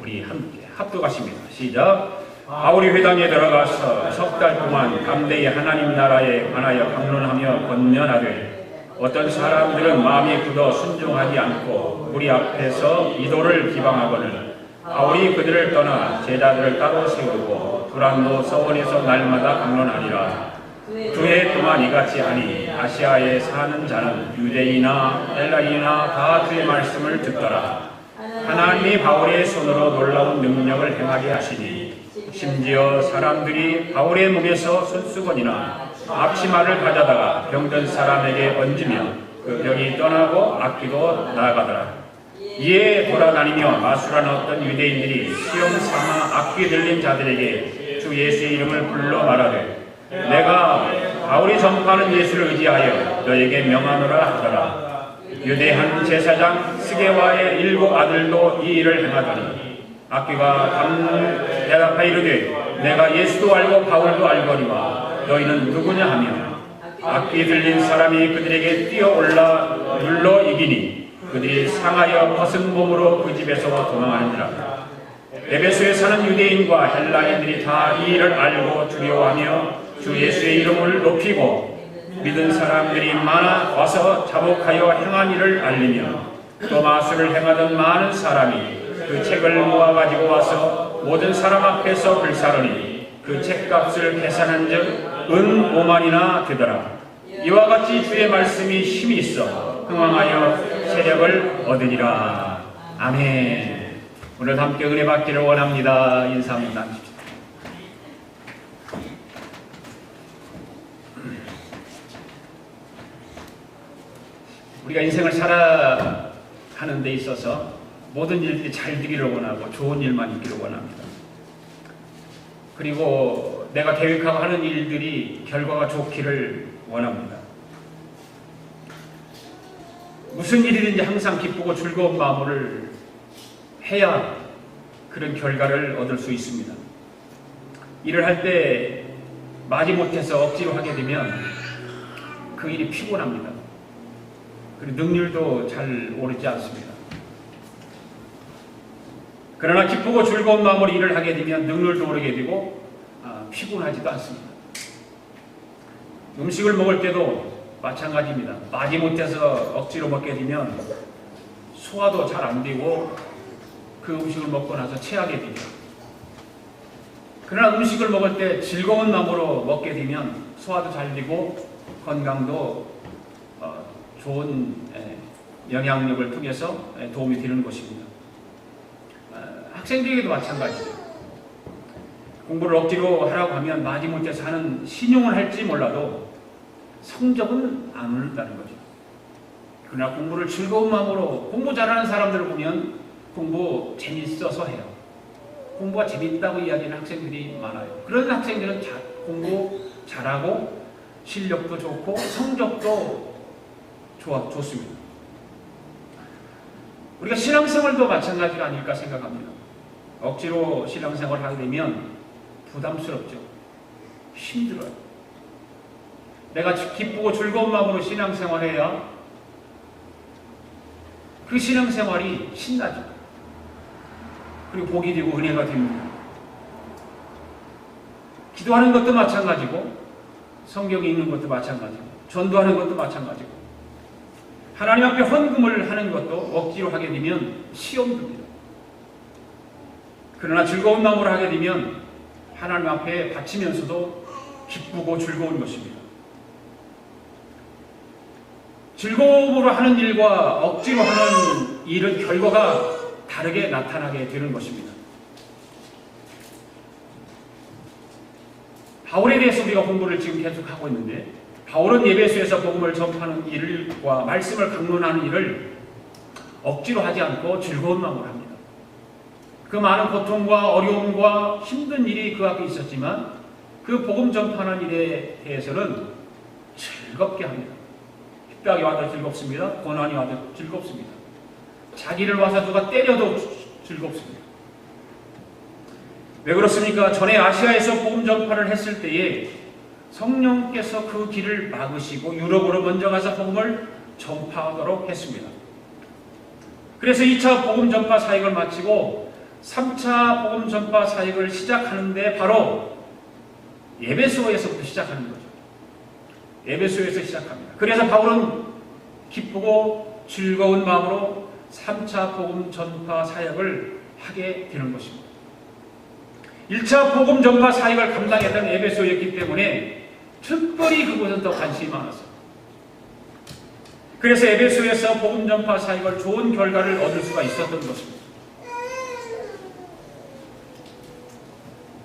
우리 함께 합독하십니다. 시작. 바울이 회당에 들어가서 석 달 동안 담대히 하나님 나라에 관하여 강론하며 권면하되 어떤 사람들은 마음이 굳어 순종하지 않고 우리 앞에서 이도를 비방하거늘 바울이 그들을 떠나 제자들을 따로 세우고 두란노 서원에서 날마다 강론하니라. 두 해 동안 이같이 하니 아시아에 사는 자는 유대인이나 헬라인이나 다 그의 말씀을 듣더라. 하나님이 바울의 손으로 놀라운 능력을 행하게 하시니 심지어 사람들이 바울의 몸에서 손수건이나 앞치마를 가져다가 병든 사람에게 얹으며 그 병이 떠나고 악기도 나아가더라. 이에 돌아다니며 마술하는 어떤 유대인들이 시험 삼아 악기 들린 자들에게 주 예수의 이름을 불러 말하되 내가 바울이 전파하는 예수를 의지하여 너에게 명하노라 하더라. 유대 한 제사장 스게와의 7 아들도 이 일을 행하더니 악기가 대답하여 이르되 내가 예수도 알고 바울도 알거니와 너희는 누구냐 하며 악기 들린 사람이 그들에게 뛰어올라 눌러 이기니 그들이 상하여 벗은 몸으로 그 집에서 도망하니라. 에베소에 사는 유대인과 헬라인들이 다 이 일을 알고 두려워하며 주 예수의 이름을 높이고 믿은 사람들이 많아 와서 자복하여 행한 일을 알리며 또 마술을 행하던 많은 사람이 그 책을 모아가지고 와서 모든 사람 앞에서 불사르니 그 책값을 계산한 즉 은 5만이나 되더라. 이와 같이 주의 말씀이 힘이 있어 흥왕하여 세력을 얻으리라. 아멘. 오늘 함께 은혜 받기를 원합니다. 인사 한번 나누십시오. 우리가 인생을 살아가는 데 있어서 모든 일들이 잘 되기를 원하고 좋은 일만 있기를 원합니다. 그리고 내가 계획하고 하는 일들이 결과가 좋기를 원합니다. 무슨 일이든지 항상 기쁘고 즐거운 마음을 해야 그런 결과를 얻을 수 있습니다. 일을 할 때 마지못해서 억지로 하게 되면 그 일이 피곤합니다. 그리고 능률도 잘 오르지 않습니다. 그러나 기쁘고 즐거운 마음으로 일을 하게 되면 능률도 오르게 되고 피곤하지도 않습니다. 음식을 먹을 때도 마찬가지입니다. 마지못해서 억지로 먹게 되면 소화도 잘 안 되고 그 음식을 먹고 나서 체하게 되죠. 그러나 음식을 먹을 때 즐거운 마음으로 먹게 되면 소화도 잘 되고 건강도 좋은 영향력을 통해서 도움이 되는 것입니다. 학생들에게도 마찬가지죠. 공부를 억지로 하라고 하면 마지못해서 하는 신용을 할지 몰라도 성적은 안 오른다는 거죠. 그러나 공부를 즐거운 마음으로 공부 잘하는 사람들을 보면 공부 재밌어서 해요. 공부가 재밌다고 이야기하는 학생들이 많아요. 그런 학생들은 공부 잘하고 실력도 좋고 성적도 좋습니다. 우리가 신앙생활도 마찬가지가 아닐까 생각합니다. 억지로 신앙생활을 하게 되면 부담스럽죠. 힘들어요. 내가 기쁘고 즐거운 마음으로 신앙생활해야 그 신앙생활이 신나죠. 그리고 복이 되고 은혜가 됩니다. 기도하는 것도 마찬가지고 성경에 읽는 것도 마찬가지고 전도하는 것도 마찬가지고 하나님 앞에 헌금을 하는 것도 억지로 하게 되면 시험됩니다. 그러나 즐거운 마음으로 하게 되면 하나님 앞에 바치면서도 기쁘고 즐거운 것입니다. 즐거움으로 하는 일과 억지로 하는 일은 결과가 다르게 나타나게 되는 것입니다. 바울에 대해서 우리가 공부를 지금 계속하고 있는데 바울은 에베소에서 복음을 전파하는 일과 말씀을 강론하는 일을 억지로 하지 않고 즐거운 마음으로 합니다. 그 많은 고통과 어려움과 힘든 일이 그 앞에 있었지만 그 복음 전파하는 일에 대해서는 즐겁게 합니다. 핍박이 와도 즐겁습니다. 고난이 와도 즐겁습니다. 자기를 와서 누가 때려도 즐겁습니다. 왜 그렇습니까? 전에 아시아에서 복음 전파를 했을 때에 성령께서 그 길을 막으시고 유럽으로 먼저 가서 복음을 전파하도록 했습니다. 그래서 2차 복음 전파 사역을 마치고 3차 복음 전파 사역을 시작하는데 바로 에베소에서부터 시작하는 거죠. 에베소에서 시작합니다. 그래서 바울은 기쁘고 즐거운 마음으로 3차 복음 전파 사역을 하게 되는 것입니다. 1차 복음 전파 사역을 감당했던 에베소였기 때문에 특별히 그곳은 더 관심이 많았어요. 그래서 에베소에서 복음 전파 사역을 좋은 결과를 얻을 수가 있었던 것입니다.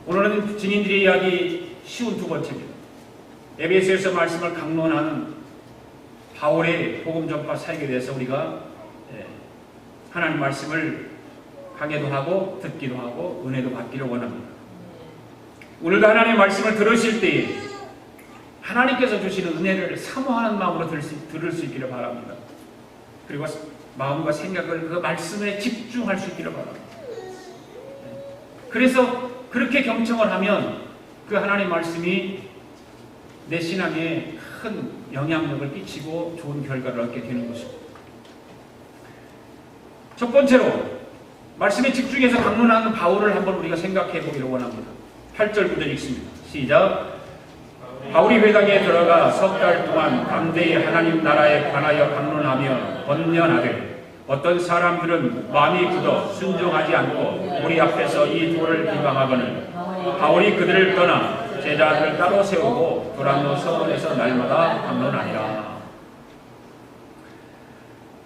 오늘은 증인들의 이야기 쉬운 두 번째입니다. 에베소에서 말씀을 강론하는 바울의 복음 전파 사역에 대해서 우리가 하나님 말씀을 강해도 하고 듣기도 하고 은혜도 받기를 원합니다. 오늘도 하나님의 말씀을 들으실 때에 하나님께서 주시는 은혜를 사모하는 마음으로 들을 수 있기를 바랍니다. 그리고 마음과 생각을 그 말씀에 집중할 수 있기를 바랍니다. 그래서 그렇게 경청을 하면 그 하나님의 말씀이 내 신앙에 큰 영향력을 끼치고 좋은 결과를 얻게 되는 것입니다. 첫 번째로 말씀에 집중해서 강론하는 바울을 한번 우리가 생각해 보기를 원합니다. 8절 9절 읽습니다. 시작. 바울이 회당에 들어가 석 달 동안 담대히 하나님 나라에 관하여 강론하며 번면하되 어떤 사람들은 마음이 굳어 순종하지 않고 우리 앞에서 이 도를 비방하거늘 바울이 그들을 떠나 제자들을 따로 세우고 두란노 서원에서 날마다 강론하니라.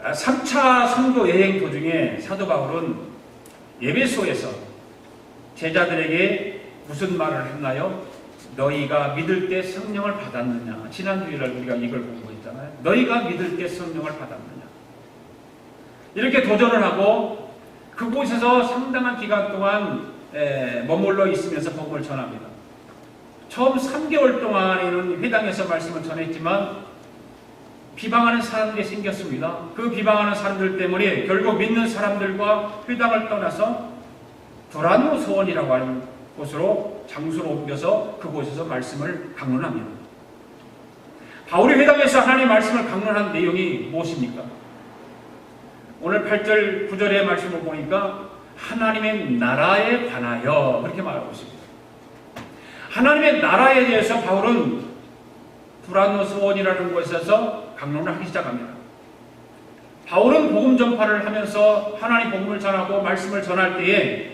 3차 선교 여행 도중에 사도 바울은 에베소에서 제자들에게 무슨 말을 했나요? 너희가 믿을 때 성령을 받았느냐? 지난 주일날 우리가 이걸 공부했잖아요. 너희가 믿을 때 성령을 받았느냐? 이렇게 도전을 하고 그곳에서 상당한 기간 동안 머물러 있으면서 복음을 전합니다. 처음 3개월 동안에는 회당에서 말씀을 전했지만 비방하는 사람들이 생겼습니다. 그 비방하는 사람들 때문에 결국 믿는 사람들과 회당을 떠나서 두란노 소원이라고 하는 곳으로 장소로 옮겨서 그곳에서 말씀을 강론합니다. 바울이 회당에서 하나님의 말씀을 강론한 내용이 무엇입니까? 오늘 8절 9절의 말씀을 보니까 하나님의 나라에 관하여 그렇게 말하고 있습니다. 하나님의 나라에 대해서 바울은 두란노 소원이라는 곳에서 강론을 하기 시작합니다. 바울은 복음 전파를 하면서 하나님 복음을 전하고 말씀을 전할 때에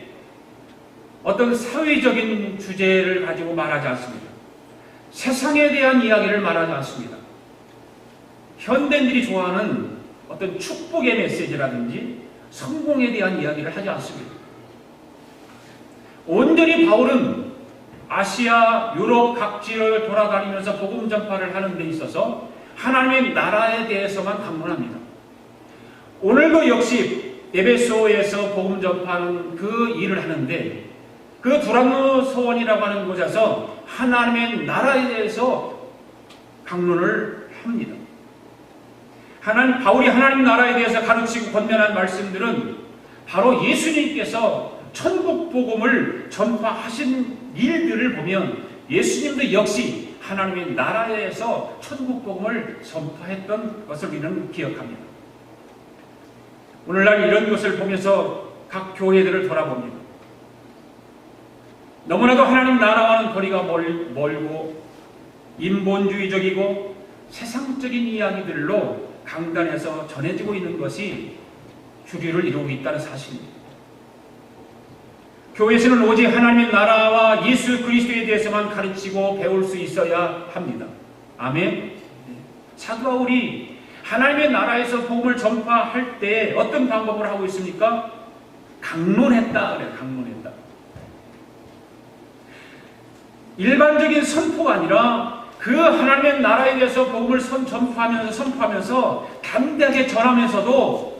어떤 사회적인 주제를 가지고 말하지 않습니다. 세상에 대한 이야기를 말하지 않습니다. 현대인들이 좋아하는 어떤 축복의 메시지라든지 성공에 대한 이야기를 하지 않습니다. 온전히 바울은 아시아, 유럽 각지를 돌아다니면서 복음 전파를 하는 데 있어서 하나님의 나라에 대해서만 강론합니다. 오늘도 역시 에베소에서 복음 전파하는 그 일을 하는데 그 두란노 소원이라고 하는 곳에서 하나님의 나라에 대해서 강론을 합니다. 바울이 하나님 나라에 대해서 가르치고 권면한 말씀들은 바로 예수님께서 천국 복음을 전파하신 일들을 보면 예수님도 역시 하나님의 나라에서 천국 복음을 전파했던 것을 우리는 기억합니다. 오늘날 이런 것을 보면서 각 교회들을 돌아봅니다. 너무나도 하나님 나라와는 거리가 멀고 인본주의적이고 세상적인 이야기들로 강단에서 전해지고 있는 것이 주류를 이루고 있다는 사실입니다. 교회에서는 오직 하나님의 나라와 예수 그리스도에 대해서만 가르치고 배울 수 있어야 합니다. 아멘. 사도 바울이 하나님의 나라에서 복음을 전파할 때 어떤 방법을 하고 있습니까? 강론했다 그래요. 강론했다. 일반적인 선포가 아니라 그 하나님의 나라에 대해서 복음을 선포하면서 담대하게 전하면서도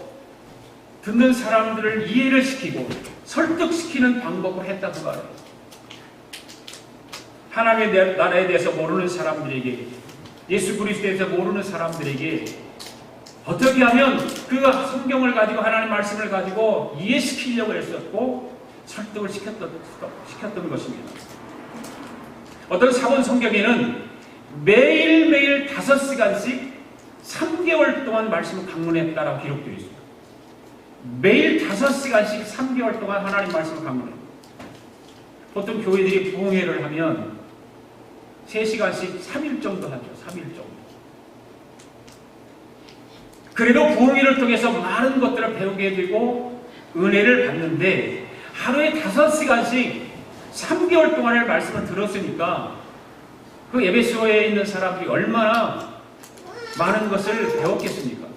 듣는 사람들을 이해를 시키고 설득시키는 방법을 했다고 말해요. 하나님의 나라에 대해서 모르는 사람들에게, 예수 그리스도에 대해서 모르는 사람들에게 어떻게 하면 그 성경을 가지고 하나님의 말씀을 가지고 이해시키려고 했었고 설득을 시켰던 것입니다. 어떤 사본 성경에는 매일매일 5시간씩 3개월 동안 말씀을 강론했다라고 기록되어 있습니다. 매일 5시간씩 3개월 동안 하나님 말씀을 강론해요. 보통 교회들이 부흥회를 하면 3시간씩 3일 정도 하죠. 3일 정도. 그래도 부흥회를 통해서 많은 것들을 배우게 되고 은혜를 받는데 하루에 5시간씩 3개월 동안의 말씀을 들었으니까 그 에베소에 있는 사람들이 얼마나 많은 것을 배웠겠습니까?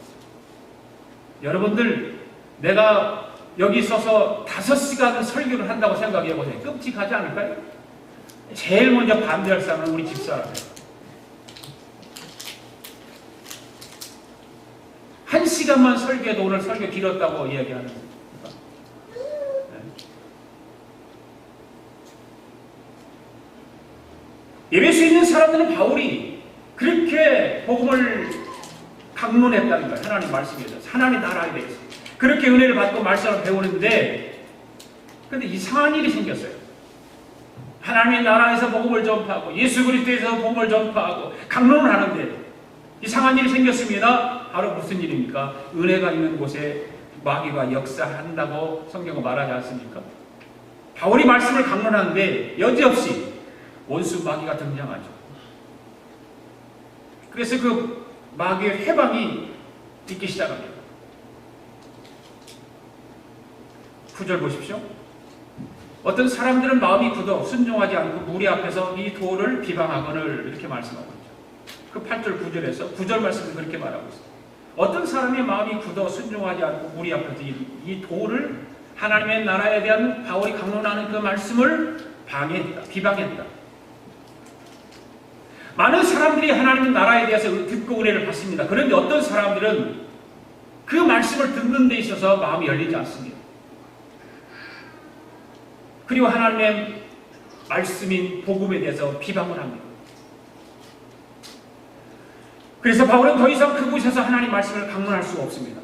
여러분들, 내가 여기 서서 5시간 설교를 한다고 생각해 보세요. 끔찍하지 않을까요? 제일 먼저 반대할 사람은 우리 집사람이에요. 1시간만 설교해도 오늘 설교 길었다고 이야기하는 거예요. 예배소에 있는 사람들은 바울이 그렇게 복음을 강론했다는 거예요. 하나님 말씀에 대해서, 하나님 나라에 대해서 그렇게 은혜를 받고 말씀을 배우는데, 그런데 이상한 일이 생겼어요. 하나님의 나라에서 복음을 전파하고 예수 그리스도에서 복음을 전파하고 강론을 하는데 이상한 일이 생겼습니다. 바로 무슨 일입니까? 은혜가 있는 곳에 마귀가 역사한다고 성경은 말하지 않습니까? 바울이 말씀을 강론하는데 여지없이 원수 마귀가 등장하죠. 그래서 그 마귀의 회방이 있기 시작합니다. 9절 보십시오. 어떤 사람들은 마음이 굳어 순종하지 않고 무리 앞에서 이 도를 비방하거늘 이렇게 말씀하고 있죠. 그 8절 9절에서 9절 말씀은 그렇게 말하고 있어요. 어떤 사람의 마음이 굳어 순종하지 않고 무리 앞에서 이 도를, 하나님의 나라에 대한 바울이 강론하는 그 말씀을 방해했다, 비방했다. 많은 사람들이 하나님의 나라에 대해서 듣고 은혜를 받습니다. 그런데 어떤 사람들은 그 말씀을 듣는 데 있어서 마음이 열리지 않습니다. 그리고 하나님의 말씀인 복음에 대해서 비방을 합니다. 그래서 바울은 더 이상 그곳에서 하나님 말씀을 강론할 수가 없습니다.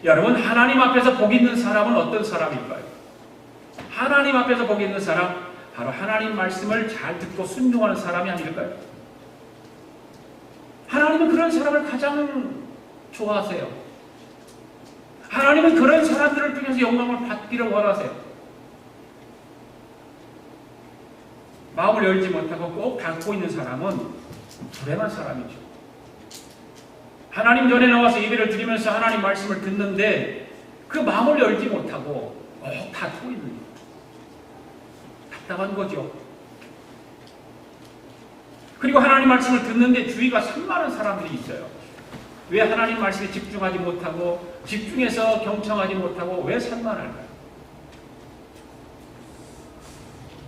여러분, 하나님 앞에서 복 있는 사람은 어떤 사람일까요? 하나님 앞에서 복 있는 사람, 바로 하나님 말씀을 잘 듣고 순종하는 사람이 아닐까요? 하나님은 그런 사람을 가장 좋아하세요. 하나님은 그런 사람들을 통해서 영광을 받기를 원하세요. 마음을 열지 못하고 꼭 닫고 있는 사람은 불행한 사람이죠. 하나님 전에 나와서 예배를 드리면서 하나님 말씀을 듣는데 그 마음을 열지 못하고 꼭 닫고 있는 거예요. 답답한 거죠. 그리고 하나님 말씀을 듣는데 주의가 산만한 사람들이 있어요. 왜 하나님 말씀에 집중하지 못하고 집중해서 경청하지 못하고 왜 산만할까요?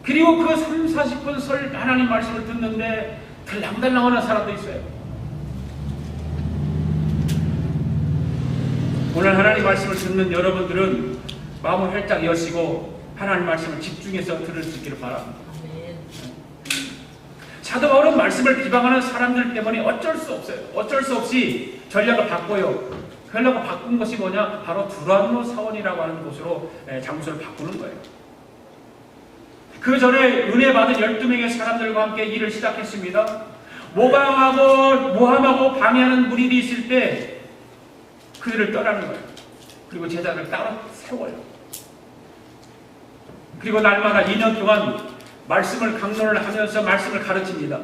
그리고 그 3, 40분 하나님 말씀을 듣는데 들랑달랑하는 사람도 있어요. 오늘 하나님 말씀을 듣는 여러분들은 마음을 활짝 여시고 하나님 말씀을 집중해서 들을 수 있기를 바랍니다. 사도 바울은 말씀을 비방하는 사람들 때문에 어쩔 수 없어요. 어쩔 수 없이 전략을 바꿔요. 전략을 바꾼 것이 뭐냐? 바로 두란노 사원이라고 하는 곳으로 장소를 바꾸는 거예요. 그 전에 은혜 받은 12명의 사람들과 함께 일을 시작했습니다. 모함하고 방해하는 무리들이 있을 때 그들을 떠나는 거예요. 그리고 제자를 따로 세워요. 그리고 날마다 2년 동안 말씀을 강론을 하면서 말씀을 가르칩니다.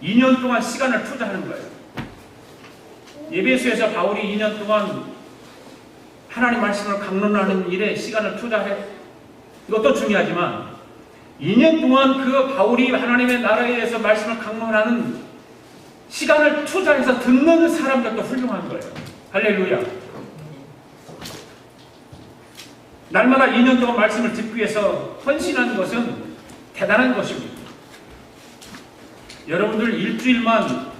2년 동안 시간을 투자하는 거예요. 예배소에서 바울이 2년 동안 하나님 말씀을 강론하는 일에 시간을 투자해. 이것도 중요하지만 2년 동안 그 바울이 하나님의 나라에 대해서 말씀을 강론하는 시간을 투자해서 듣는 사람들도 훌륭한 거예요. 할렐루야. 날마다 2년 동안 말씀을 듣기 위해서 헌신하는 것은 대단한 것입니다. 여러분들 일주일만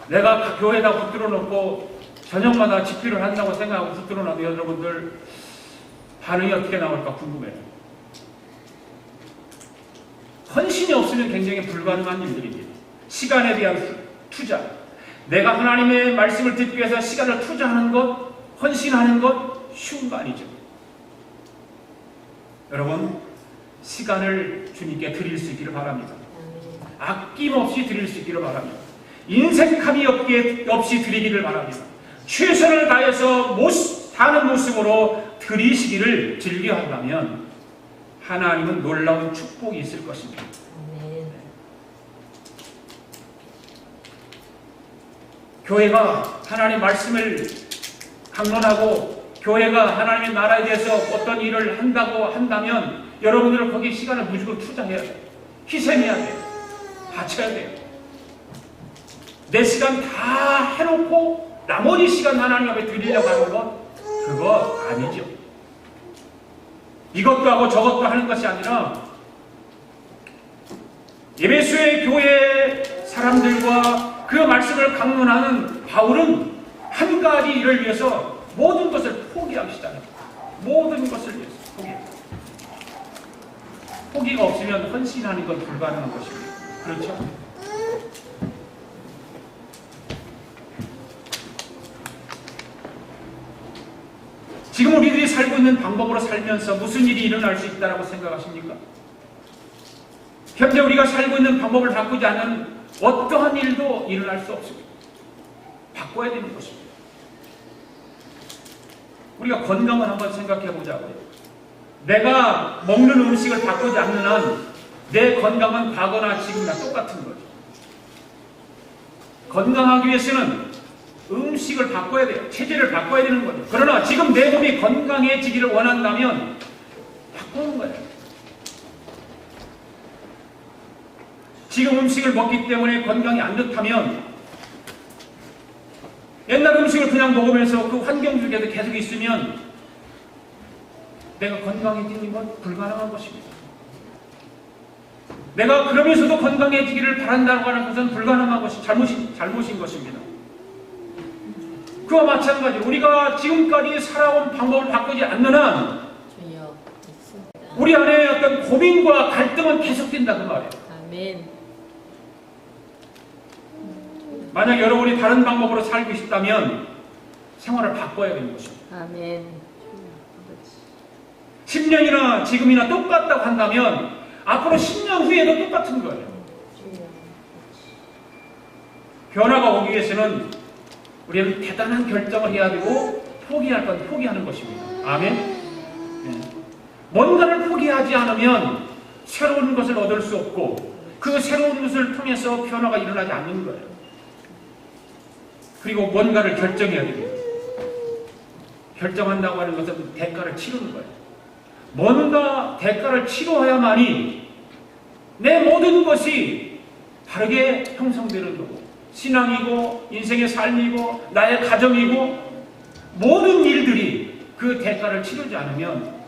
내가 교회에다 붙들어 놓고 저녁마다 집회를 한다고 생각하고 붙들어 놔도 여러분들 반응이 어떻게 나올까 궁금해요. 헌신이 없으면 굉장히 불가능한 일들입니다. 시간에 대한 투자. 내가 하나님의 말씀을 듣기 위해서 시간을 투자하는 것, 헌신하는 것 쉬운 거 아니죠. 여러분, 시간을 주님께 드릴 수 있기를 바랍니다. 아낌없이 드릴 수 있기를 바랍니다. 인색함이 없이 드리기를 바랍니다. 최선을 다해서 사는 모습으로 드리시기를 즐겨한다면 하나님은 놀라운 축복이 있을 것입니다. 교회가 하나님의 말씀을 강론하고 교회가 하나님의 나라에 대해서 어떤 일을 한다고 한다면 여러분들은 거기에 시간을 무조건 투자해야 돼요. 희생해야 돼요. 바쳐야 돼요. 내 시간 다 해놓고 나머지 시간 하나님 앞에 드리려고 하는 것, 그거 아니죠. 이것도 하고 저것도 하는 것이 아니라 에베소의 교회 사람들과 그 말씀을 강론하는 바울은 한 가지 일을 위해서 모든 것을 포기하기 시작합니다. 모든 것을 위해서 포기합니다. 포기가 없으면 헌신하는 건 불가능한 것입니다. 그렇죠? 지금 우리들이 살고 있는 방법으로 살면서 무슨 일이 일어날 수 있다고 생각하십니까? 현재 우리가 살고 있는 방법을 바꾸지 않는 어떠한 일도 일어날 수 없습니다. 바꿔야 되는 것입니다. 우리가 건강을 한번 생각해 보자고요. 내가 먹는 음식을 바꾸지 않는 한 내 건강은 과거나 지금이나 똑같은 거죠. 건강하기 위해서는 음식을 바꿔야 돼요. 체질을 바꿔야 되는 거죠. 그러나 지금 내 몸이 건강해지기를 원한다면 바꾸는 거예요. 지금 음식을 먹기 때문에 건강이 안 좋다면 옛날 음식을 그냥 먹으면서 그 환경 속에서 계속 있으면 내가 건강해지는 건 불가능한 것입니다. 내가 그러면서도 건강해지기를 바란다고 하는 것은 불가능한 것이 잘못인 것입니다. 그와 마찬가지로 우리가 지금까지 살아온 방법을 바꾸지 않는 한 우리 안에 어떤 고민과 갈등은 계속된다 그 말이에요. 아멘. 만약 여러분이 다른 방법으로 살고 싶다면 생활을 바꿔야 되는 것입니다. 아멘. 10년이나 지금이나 똑같다고 한다면 앞으로 10년 후에도 똑같은 거예요. 변화가 오기 위해서는 우리는 대단한 결정을 해야 되고 포기할 건 포기하는 것입니다. 아멘. 네. 뭔가를 포기하지 않으면 새로운 것을 얻을 수 없고 그 새로운 것을 통해서 변화가 일어나지 않는 거예요. 그리고 뭔가를 결정해야 됩니다. 결정한다고 하는 것은 대가를 치르는 거예요. 뭔가 대가를 치러야만이 내 모든 것이 다르게 형성되는 거고 신앙이고 인생의 삶이고 나의 가정이고 모든 일들이 그 대가를 치르지 않으면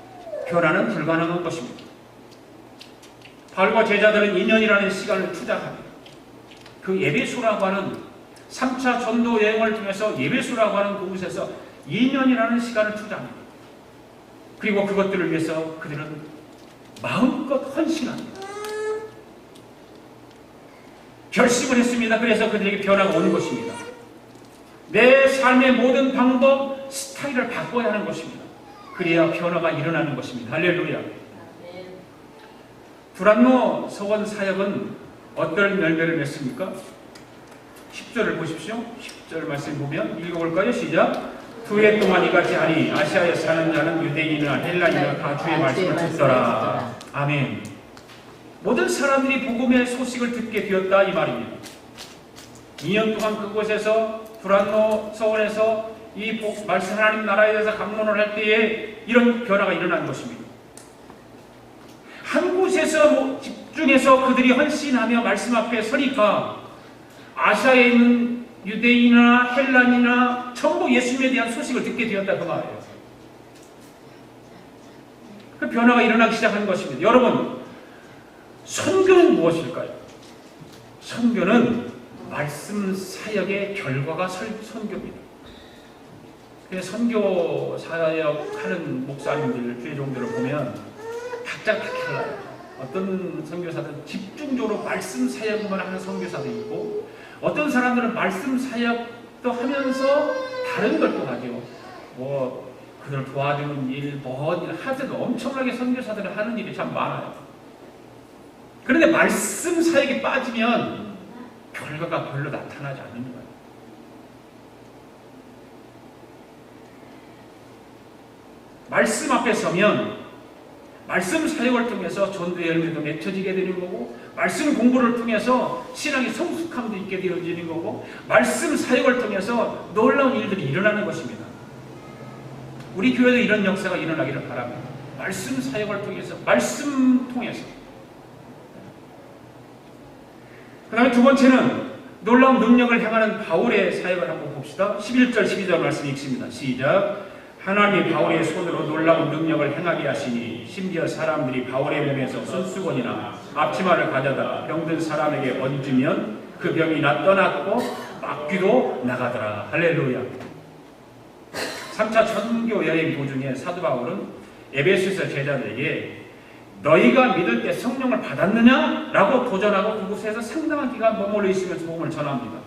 변화는 불가능한 것입니다. 바울과 제자들은 2년이라는 시간을 투자합니다. 그 에베소라고 하는 3차 전도 여행을 통해서 에베소라고 하는 그곳에서 2년이라는 시간을 투자합니다. 그리고 그것들을 위해서 그들은 마음껏 헌신합니다. 결심을 했습니다. 그래서 그들에게 변화가 오는 것입니다. 내 삶의 모든 방법, 스타일을 바꿔야 하는 것입니다. 그래야 변화가 일어나는 것입니다. 할렐루야. 두란노 서원 사역은 어떤 열매를 맺습니까? 10절을 보십시오. 10절 말씀 보면 읽어볼까요? 시작. 2해 동안 이같이 하니 아시아에 사는 자는 유대인이나 헬라인이나 다 주의 말씀을 듣더라. 아멘. 모든 사람들이 복음의 소식을 듣게 되었다 이 말입니다. 2년 동안 그곳에서 두란노 서원에서 이 말씀 하나님 나라에 대해서 강론을 할 때에 이런 변화가 일어난 것입니다. 한 곳에서 집중해서 그들이 헌신하며 말씀 앞에 서니까 아시아에 있는 유대인이나 헬란이나 전부 예수님에 대한 소식을 듣게 되었다 그 말이에요. 그 변화가 일어나기 시작한 것입니다. 여러분, 선교는 무엇일까요? 선교는 말씀 사역의 결과가 선교입니다. 그래서 선교 사역하는 목사님들, 교회종들을 보면 각자 다 달라요. 어떤 선교사들은 집중적으로 말씀 사역만 하는 선교사도 있고 어떤 사람들은 말씀 사역도 하면서 다른 걸 또 하죠. 그들 도와주는 일, 일 하여튼 엄청나게 선교사들이 하는 일이 참 많아요. 그런데 말씀 사역에 빠지면 결과가 별로 나타나지 않는 거예요. 말씀 앞에 서면 말씀 사역을 통해서 전도의 열매도 맺혀지게 되는 거고, 말씀 공부를 통해서 신앙의 성숙함도 있게 되어지는 거고, 말씀 사역을 통해서 놀라운 일들이 일어나는 것입니다. 우리 교회도 이런 역사가 일어나기를 바랍니다. 말씀 사역을 통해서, 말씀 통해서. 그 다음에 두 번째는 놀라운 능력을 행하는 바울의 사역을 한번 봅시다. 11절 12절 말씀 읽습니다. 시작. 하나님이 바울의 손으로 놀라운 능력을 행하게 하시니 심지어 사람들이 바울의 몸에서 손수건이나 앞치마를 가져다 병든 사람에게 얹으면 그 병이 떠났고 마귀도 나가더라. 할렐루야. 3차 선교 여행 도중에 사도 바울은 에베소서 제자들에게 너희가 믿을 때 성령을 받았느냐? 라고 도전하고 그곳에서 상당한 기간 머물러 있으면서 복음을 전합니다.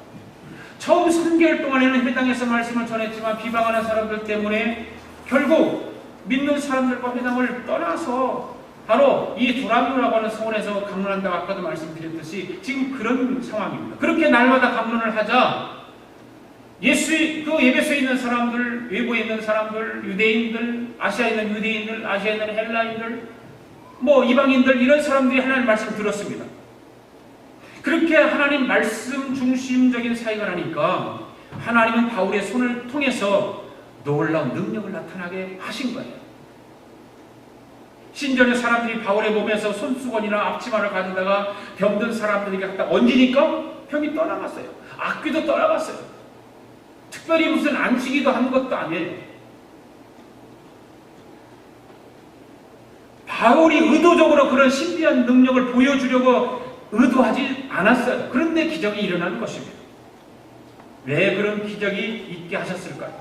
처음 3개월 동안에는 회당에서 말씀을 전했지만 비방하는 사람들 때문에 결국 믿는 사람들과 회당을 떠나서 바로 이 도라미오라고 하는 성원에서 강론한다고 아까도 말씀드렸듯이 지금 그런 상황입니다. 그렇게 날마다 강론을 하자 그 에베소에 있는 사람들, 외부에 있는 사람들, 유대인들, 아시아에 있는 유대인들, 아시아에 있는 헬라인들, 이방인들, 이런 사람들이 하나님 말씀을 들었습니다. 그렇게 하나님 말씀 중심적인 사역을 하니까 하나님은 바울의 손을 통해서 놀라운 능력을 나타나게 하신 거예요. 신전의 사람들이 바울의 몸에서 손수건이나 앞치마를 가져다가 병든 사람들에게 갖다 얹으니까 병이 떠나갔어요. 악귀도 떠나갔어요. 특별히 무슨 안식이도 한 것도 아니에요. 바울이 의도적으로 그런 신비한 능력을 보여주려고 의도하지 않았어요. 그런데 기적이 일어나는 것입니다. 왜 그런 기적이 있게 하셨을까요?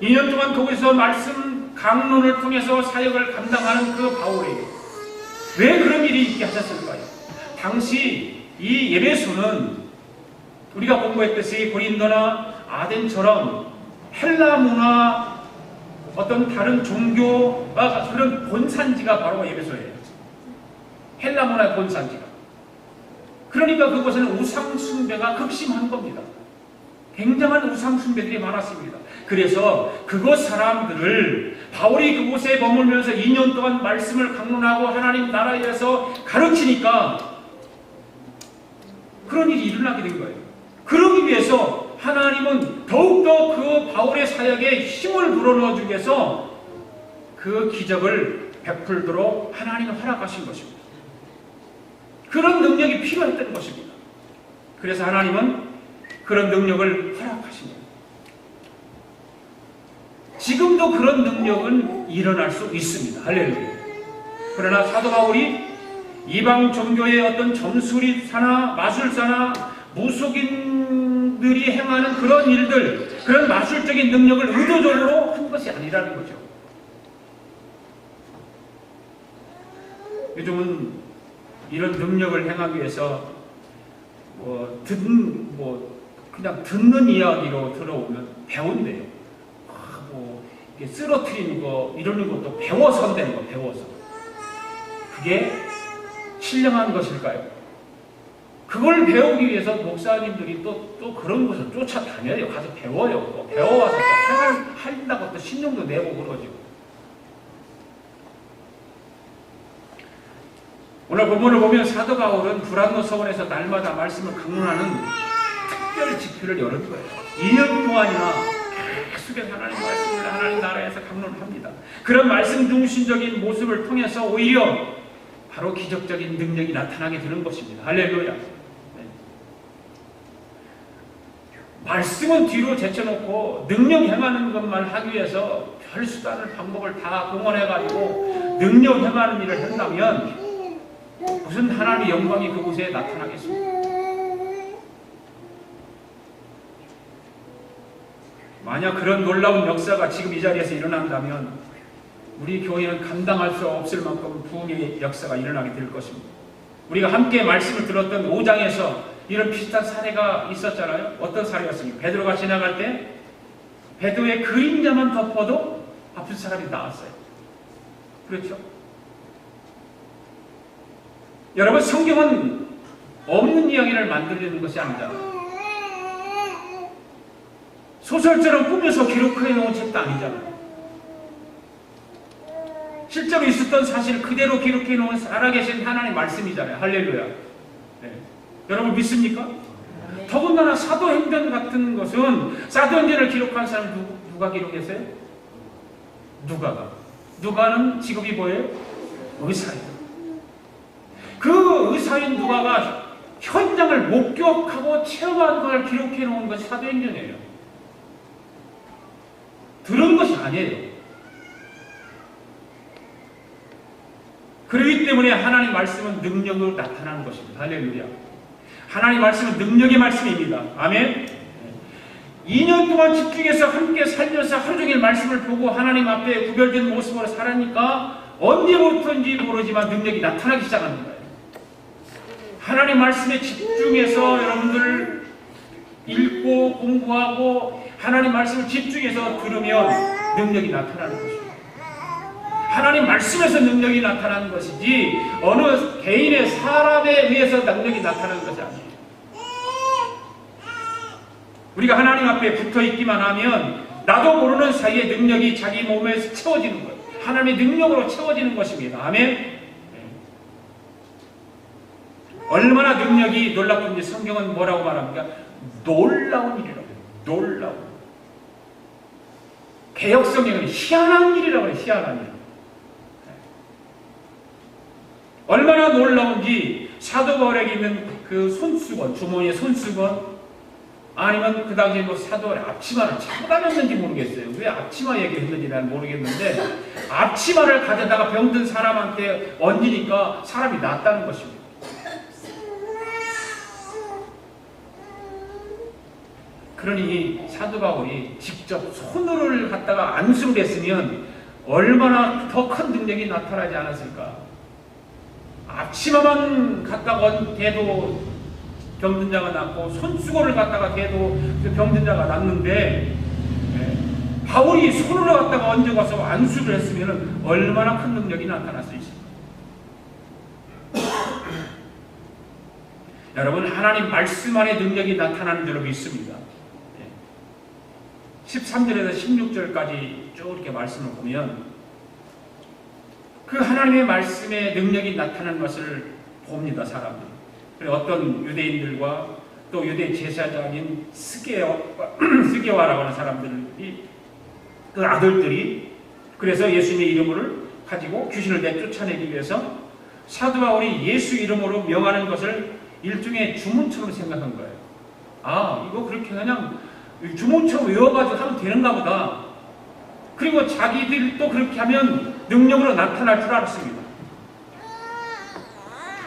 2년 동안 거기서 말씀 강론을 통해서 사역을 감당하는 그 바울에게 왜 그런 일이 있게 하셨을까요? 당시 이 에베소는 우리가 공부했듯이 고린도나 아덴처럼 헬라 문화, 어떤 다른 종교가 그런 본산지가 바로 에베소예요. 헬라 문화의 본산지가. 그러니까 그곳에는 우상 숭배가 극심한 겁니다. 굉장한 우상 숭배들이 많았습니다. 그래서 그곳 사람들을 바울이 그곳에 머물면서 2년 동안 말씀을 강론하고 하나님 나라에 대해서 가르치니까 그런 일이 일어나게 된 거예요. 그러기 위해서 하나님은 더욱더 그 바울의 사역에 힘을 불어넣어주기 위해서 그 기적을 베풀도록 하나님은 허락하신 것입니다. 그런 능력이 필요했던 것입니다. 그래서 하나님은 그런 능력을 허락하신 겁니다. 지금도 그런 능력은 일어날 수 있습니다. 할렐루야. 그러나 사도 바울이 이방 종교의 어떤 점술사나 마술사나 무속인들이 행하는 그런 일들, 그런 마술적인 능력을 의도적으로 한 것이 아니라는 거죠. 요즘은 이런 능력을 행하기 위해서 그냥 듣는 이야기로 들어오면 배운대요. 이렇게 쓰러뜨리는 거, 이러는 것도 배워서 한다는 거, 배워서. 그게 신령한 것일까요? 그걸 배우기 위해서 목사님들이 또 그런 곳을 쫓아다녀요. 가서 배워요. 또 배워와서 또 생활한다고 또 신용도 내고 그러죠. 오늘 본문을 보면 사도 바울은 불안노 서원에서 날마다 말씀을 강론하는 특별 집회를 열은 거예요. 2년 동안이나 계속해서 하나님 말씀을 하나님 나라에서 강론합니다. 그런 말씀 중심적인 모습을 통해서 오히려 바로 기적적인 능력이 나타나게 되는 것입니다. 할렐루야. 네. 말씀은 뒤로 제쳐놓고 능력 행하는 것만 하기 위해서 별 수단을 방법을 다 동원해가지고 능력 행하는 일을 한다면 무슨 하나님의 영광이 그곳에 나타나겠습니까? 만약 그런 놀라운 역사가 지금 이 자리에서 일어난다면 우리 교회는 감당할 수 없을 만큼 부흥의 역사가 일어나게 될 것입니다. 우리가 함께 말씀을 들었던 5장에서 이런 비슷한 사례가 있었잖아요. 어떤 사례였습니까? 베드로가 지나갈 때 베드로의 그림자만 덮어도 아픈 사람이 나았어요. 그렇죠? 여러분, 성경은 없는 이야기를 만들려는 것이 아니잖아요. 소설처럼 꾸며서 기록해 놓은 책도 아니잖아요. 실제로 있었던 사실을 그대로 기록해 놓은 살아계신 하나님의 말씀이잖아요. 할렐루야. 네. 여러분 믿습니까? 네. 더군다나 사도행전 같은 것은 사도행전을 기록한 사람 누가 기록했어요? 누가는 직업이 뭐예요? 의사예요. 그 의사인 누가가 현장을 목격하고 체험한 걸 기록해 놓은 것이 사도행전이에요. 들은 것이 아니에요. 그렇기 때문에 하나님 말씀은 능력으로 나타나는 것입니다. 할렐루야. 하나님 말씀은 능력의 말씀입니다. 아멘. 2년 동안 집중해서 함께 살면서 하루 종일 말씀을 보고 하나님 앞에 구별된 모습으로 살았니까 언제부터인지 모르지만 능력이 나타나기 시작하는 거예요. 하나님 말씀에 집중해서 여러분들 읽고 공부하고 하나님 말씀을 집중해서 들으면 능력이 나타나는 것입니다. 하나님 말씀에서 능력이 나타나는 것이지 어느 개인의 사람에 의해서 능력이 나타나는 것이 아니에요. 우리가 하나님 앞에 붙어 있기만 하면 나도 모르는 사이에 능력이 자기 몸에서 채워지는 거예요. 하나님의 능력으로 채워지는 것입니다. 아멘. 얼마나 능력이 놀랍군지 성경은 뭐라고 말합니까? 놀라운 일이라고 해요. 놀라운. 개역성경은 희한한 일이라고 해요. 희한한 일. 얼마나 놀라운지 사도 바울에게 있는 그 손수건, 주머니에 손수건, 아니면 그 당시에 뭐 사도의 앞치마를 차고 다녔는지 모르겠어요. 왜 앞치마 얘기했는지 난 모르겠는데 앞치마를 가져다가 병든 사람한테 얹으니까 사람이 낫다는 것입니다. 그러니 사도 바울이 직접 손으로 갖다가 안수를 했으면 얼마나 더 큰 능력이 나타나지 않았을까. 앞치마만 갖다가 대도 병든 자가 낫고 손수건을 갖다가 대도 병든 자가 낫는데 바울이 손으로 갖다가 얹어가서 안수를 했으면 얼마나 큰 능력이 나타날 수 있을까. 여러분 하나님 말씀 안에 능력이 나타나는 줄로 믿습니다. 13절에서 16절까지 쭉 이렇게 말씀을 보면 그 하나님의 말씀에 능력이 나타나는 것을 봅니다. 사람들이. 어떤 유대인들과 또 유대 제사장인 스게와라고 하는 사람들이 그 아들들이 그래서 예수님의 이름을 가지고 귀신을 내쫓아내기 위해서 사도 바울이 예수 이름으로 명하는 것을 일종의 주문처럼 생각한 거예요. 아 이거 그렇게 그냥 주문처럼 외워가지고 하면 되는가 보다. 그리고 자기들도 그렇게 하면 능력으로 나타날 줄 알았습니다.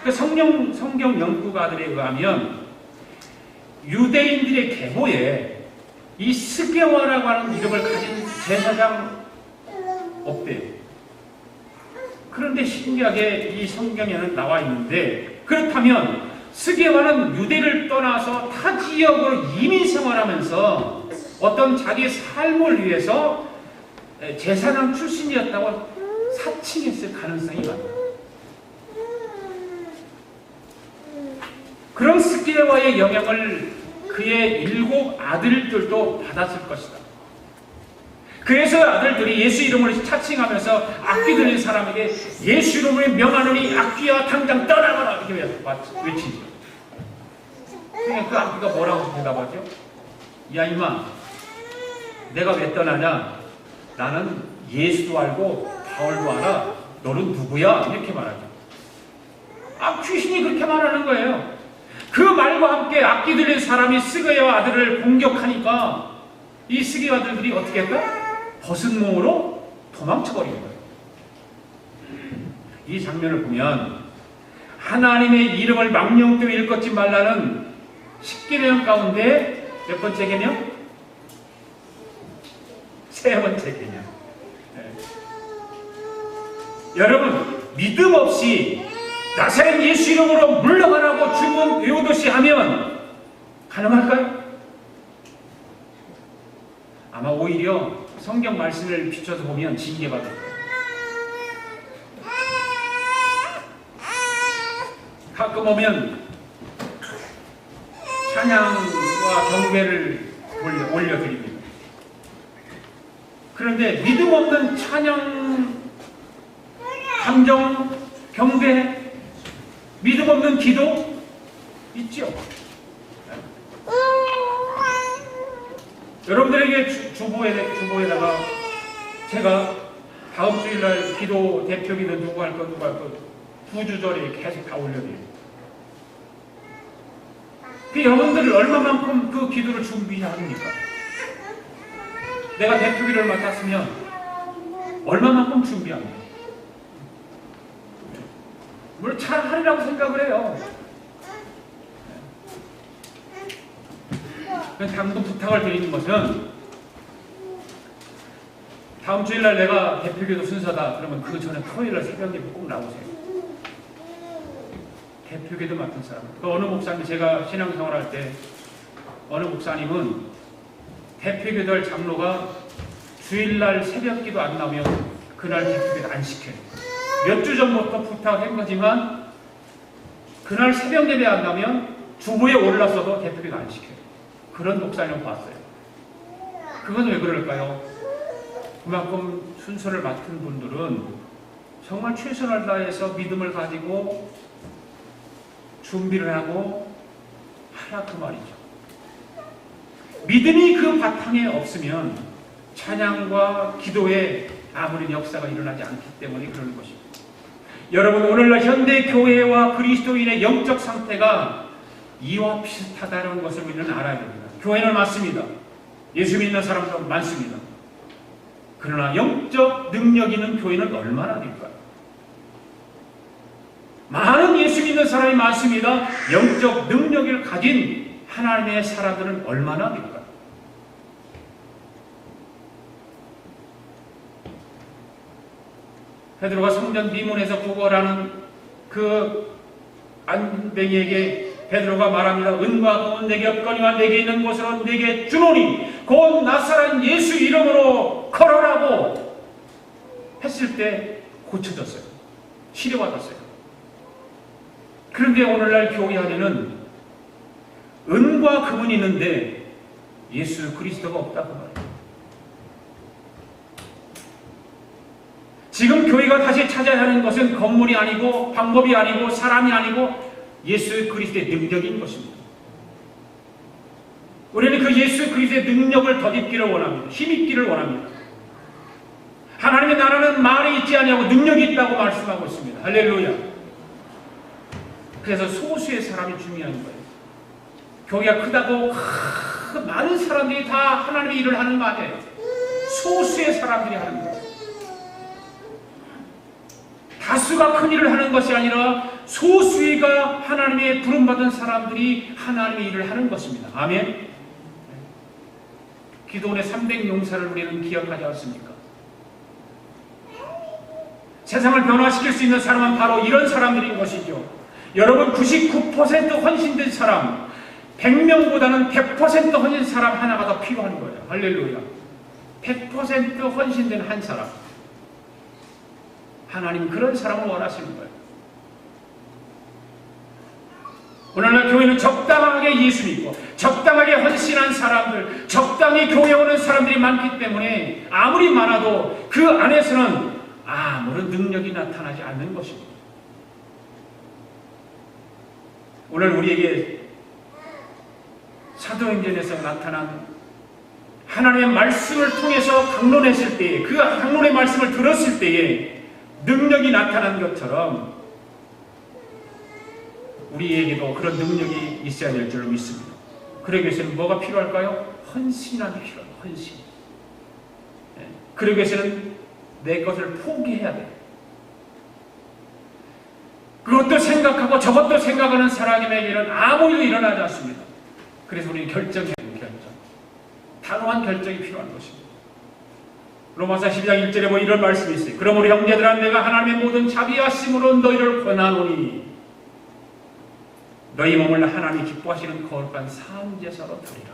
그 성경 연구가들에 의하면 유대인들의 계보에 이 스게와라고 하는 이름을 가진 제사장 없대요. 그런데 신기하게 이 성경에는 나와 있는데 그렇다면 스게와는 유대를 떠나서 타 지역으로 이민 생활하면서 어떤 자기의 삶을 위해서 제사장 출신이었다고 사칭했을 가능성이 많아요. 그런 스게와의 영향을 그의 7 아들들도 받았을 것이다. 그래서 아들들이 예수 이름을 차칭하면서 악귀 들린 사람에게 예수 이름을 명하노니 악귀야 당장 떠나거라 이렇게 외치죠. 그 악귀가 뭐라고 대답하죠? 야 임마 내가 왜 떠나냐? 나는 예수도 알고 바울도 알아. 너는 누구야? 이렇게 말하죠. 귀신이 그렇게 말하는 거예요. 그 말과 함께 악기 들린 사람이 스게와 아들을 공격하니까 이 스게와 아들들이 어떻게 할까? 벗은 몸으로 도망쳐버리는 거예요. 이 장면을 보면 하나님의 이름을 망령되이 일컫지 말라는 10계명 가운데 몇 번째 계명? 3번째 계명. 여러분 믿음 없이 나사렛 예수 이름으로 물러가라고 주문 외우듯이 하면 가능할까요? 아마 오히려 성경 말씀을 비춰서 보면 징계받을 거예요. 가끔 오면 찬양과 경배를 올려드립니다. 그런데 믿음 없는 찬양, 감정, 경배, 믿음 없는 기도 있죠. 여러분들에게 주보에다가 제가 다음 주일날 기도 대표 기도 누구 할 것 9주절에 계속 다 올려드려요. 그 여러분들을 얼마만큼 그 기도를 준비합니까? 내가 대표 기도를 맡았으면 얼마만큼 준비합니까? 물론 잘하리라고 생각을 해요. 당분 부탁을 드리는 것은 다음 주일날 내가 대표기도 순서다 그러면 그 전에 토요일날 새벽 예배 꼭 나오세요. 대표기도 맡은 사람. 그 어느 목사님, 제가 신앙생활할 때 어느 목사님은 대표기도 할 장로가 주일날 새벽기도 안 나오면 그날 대표기도 안 시켜요. 몇 주 전부터 부탁한 거지만 그날 새벽 예배 안 나오면 주보에 올랐어도 대표기도 안 시켜요. 그런 목사님을 봤어요. 그건 왜 그럴까요? 그만큼 순서를 맡은 분들은 정말 최선을 다해서 믿음을 가지고 준비를 하고 하라 그 말이죠. 믿음이 그 바탕에 없으면 찬양과 기도에 아무런 역사가 일어나지 않기 때문에 그러는 것입니다. 여러분, 오늘날 현대 교회와 그리스도인의 영적 상태가 이와 비슷하다는 것을 우리는 알아야 됩니다. 교회는 많습니다. 예수 믿는 사람도 많습니다. 그러나 영적 능력 있는 교회는 얼마나 될까요? 많은 예수 믿는 사람이 많습니다. 영적 능력을 가진 하나님의 사람들은 얼마나 될까요? 베드로가 성전 비문에서 구걸하는 그 안뱅이에게 베드로가 말합니다. 은과 금은 내게 없거니와 내게 있는 곳으로 내게 주노니 곧 나사렛 예수 이름으로 걸어라고 했을 때 고쳐졌어요. 치료받았어요. 그런데 오늘날 교회 안에는 은과 금은 있는데 예수 그리스도가 없다고 말해요. 지금 교회가 다시 찾아야 하는 것은 건물이 아니고 방법이 아니고 사람이 아니고 예수 그리스도의 능력인 것입니다. 우리는 그 예수 그리스도의 능력을 덧입기를 원합니다. 힘입기를 원합니다. 하나님의 나라는 말이 있지 아니하고 능력이 있다고 말씀하고 있습니다. 할렐루야. 그래서 소수의 사람이 중요한 거예요. 교회가 크다고 많은 사람들이 다 하나님의 일을 하는 거 아니에요. 소수의 사람들이 하는 거예요. 다수가 큰 일을 하는 것이 아니라 소수가 하나님의 부름받은 사람들이 하나님의 일을 하는 것입니다. 아멘. 기도원의 300용사를 우리는 기억하지 않습니까? 세상을 변화시킬 수 있는 사람은 바로 이런 사람들인 것이죠. 여러분, 99% 헌신된 사람, 100명보다는 100% 헌신 사람 하나가 더 필요한 거예요. 할렐루야. 100% 헌신된 한 사람. 하나님 그런 사람을 원하시는 거예요. 오늘날 교회는 적당하게 예수 믿고 적당하게 헌신한 사람들, 적당히 교회에 오는 사람들이 많기 때문에 아무리 많아도 그 안에서는 아무런 능력이 나타나지 않는 것입니다. 오늘 우리에게 사도행전에서 나타난 하나님의 말씀을 통해서 강론했을 때에, 그 강론의 말씀을 들었을 때에 능력이 나타난 것처럼 우리에게도 그런 능력이 있어야 될 줄 믿습니다. 그러기 위해서는 뭐가 필요할까요? 헌신하기 필요합니다. 헌신. 그러기 위해서는 내 것을 포기해야 돼요. 그것도 생각하고 저것도 생각하는 사람에게는 아무 일도 일어나지 않습니다. 그래서 우리는 결정해야 돼요. 결정. 단호한 결정이 필요한 것입니다. 로마서 12장 1절에 보면 이런 말씀이 있어요. 그러므로 형제들아, 내가 하나님의 모든 자비하심으로 너희를 권하노니 너희 몸을 하나님이 기뻐하시는 거룩한 사함제사로 드리라.